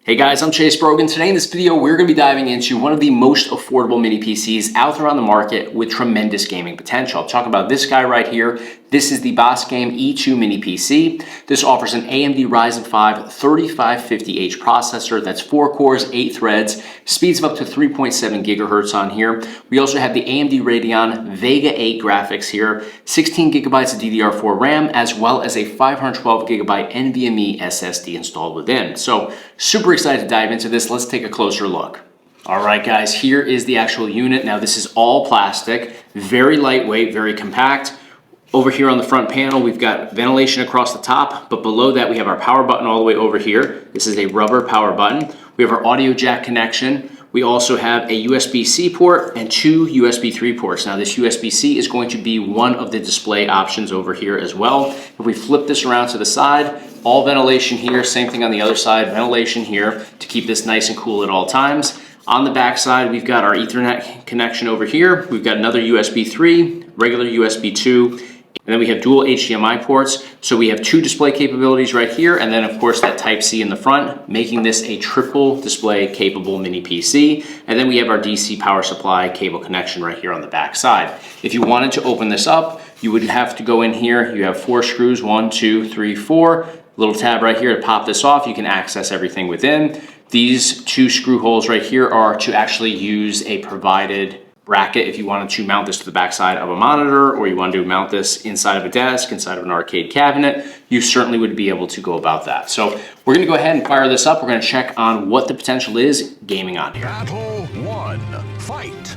Hey guys, I'm Chase Brogan. Today in this video, we're going to be diving into one of the most affordable mini PCs out there on the market with tremendous gaming potential. I'm talking about this guy right here. This is the Bosgame E2 mini PC. This offers an AMD Ryzen 5 3550H processor. That's 4 cores, 8 threads, speeds of up to 3.7 gigahertz on here. We also have the AMD Radeon Vega 8 graphics here, 16 gigabytes of DDR4 RAM, as well as a 512 gigabyte NVMe SSD installed within. So super excited to dive into this. Let's take a closer look. All right, guys, here is the actual unit. Now, this is all plastic, very lightweight, very compact. Over here on the front panel, we've got ventilation across the top, but below that, we have our power button all the way over here. This is a rubber power button. We have our audio jack connection. We also have a USB-C port and 2 USB 3 ports. Now, this USB-C is going to be one of the display options over here as well. If we flip this around to the side, all ventilation here, same thing on the other side, ventilation here to keep this nice and cool at all times. On the back side, we've got our Ethernet connection over here. We've got another USB 3, regular USB 2, and then we have dual HDMI ports. So we have 2 display capabilities right here, and then of course that Type-C in the front, making this a triple display capable mini PC. And then we have our DC power supply cable connection right here on the back side. If you wanted to open this up, you would have to go in here. You have 4 screws, 1, 2, 3, 4. Little tab right here to pop this off. You can access everything within. These 2 screw holes right here are to actually use a provided bracket if you wanted to mount this to the backside of a monitor, or you wanted to mount this inside of a desk, inside of an arcade cabinet. You certainly would be able to go about that. So we're going to go ahead and fire this up. We're going to check on what the potential is gaming on here. Battle 1, fight!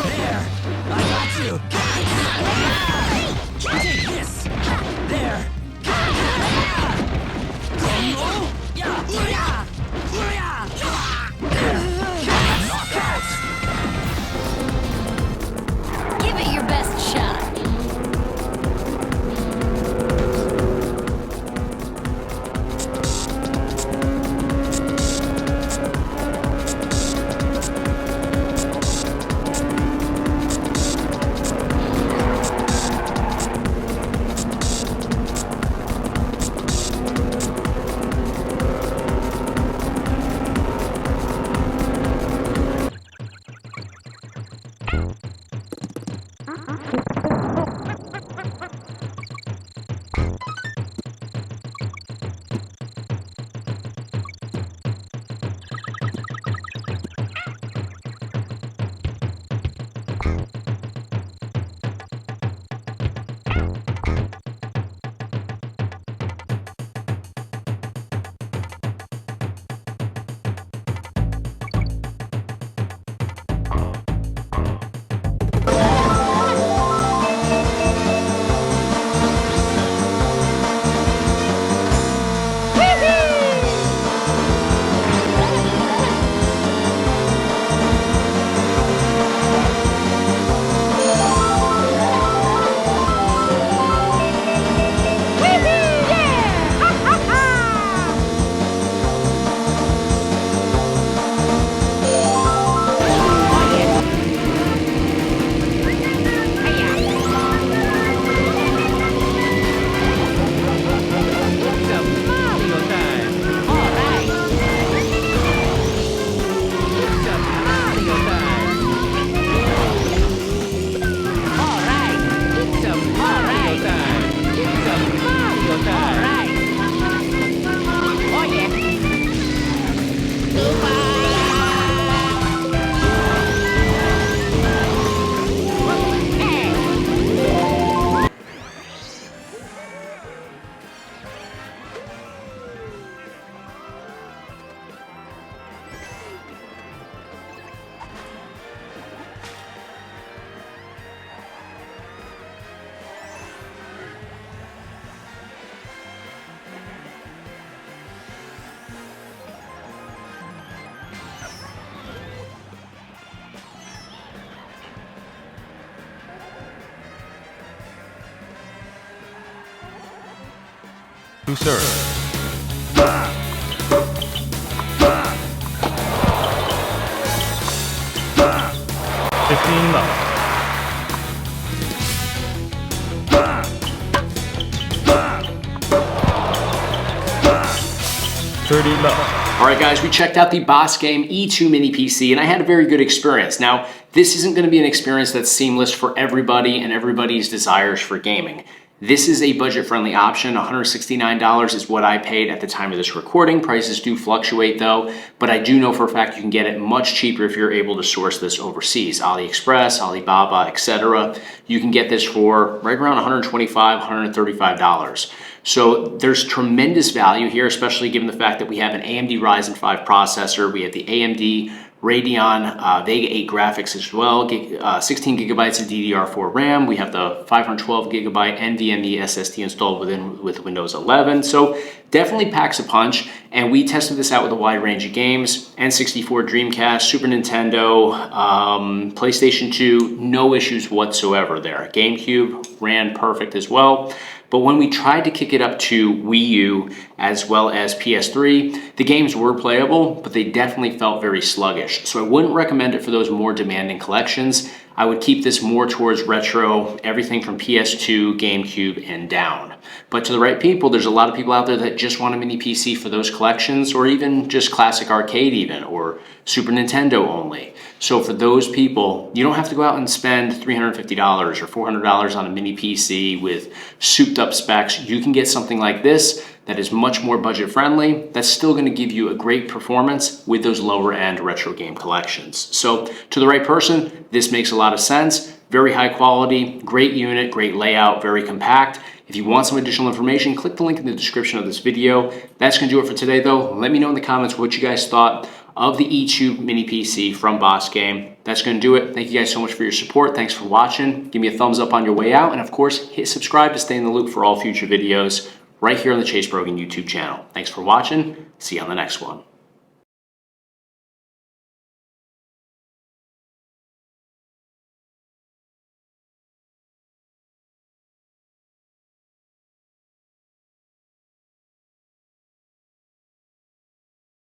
There, I got you. Take this. There. Give it your best shot. To serve. 15 left. 30 low. All right, guys, we checked out the Bosgame E2 mini PC, and I had a very good experience. Now, this isn't going to be an experience that's seamless for everybody and everybody's desires for gaming. This is a budget-friendly option. $169 is what I paid at the time of this recording. Prices do fluctuate though, but I do know for a fact you can get it much cheaper if you're able to source this overseas. AliExpress, Alibaba, etc. You can get this for right around $125, $135. So there's tremendous value here, especially given the fact that we have an AMD Ryzen 5 processor. We have the AMD Radeon Vega 8 graphics as well, 16 gigabytes of DDR4 RAM. We have the 512 gigabyte NVMe SSD installed with Windows 11. So definitely packs a punch. And we tested this out with a wide range of games: N64, Dreamcast, Super Nintendo, PlayStation 2, no issues whatsoever there. GameCube ran perfect as well. But when we tried to kick it up to Wii U as well as PS3, the games were playable, but they definitely felt very sluggish. So I wouldn't recommend it for those more demanding collections. I would keep this more towards retro, everything from PS2, GameCube, and down. But to the right people, there's a lot of people out there that just want a mini PC for those collections, or even just classic arcade even, or Super Nintendo only. So for those people, you don't have to go out and spend $350 or $400 on a mini PC with souped up specs. You can get something like this that is much more budget friendly, that's still gonna give you a great performance with those lower end retro game collections. So to the right person, this makes a lot of sense. Very high quality, great unit, great layout, very compact. If you want some additional information, click the link in the description of this video. That's gonna do it for today though. Let me know in the comments what you guys thought of the E2 mini PC from Bosgame. That's gonna do it. Thank you guys so much for your support. Thanks for watching. Give me a thumbs up on your way out. And of course, hit subscribe to stay in the loop for all future videos right here on the Brogan YouTube channel. Thanks for watching. See you on the next one.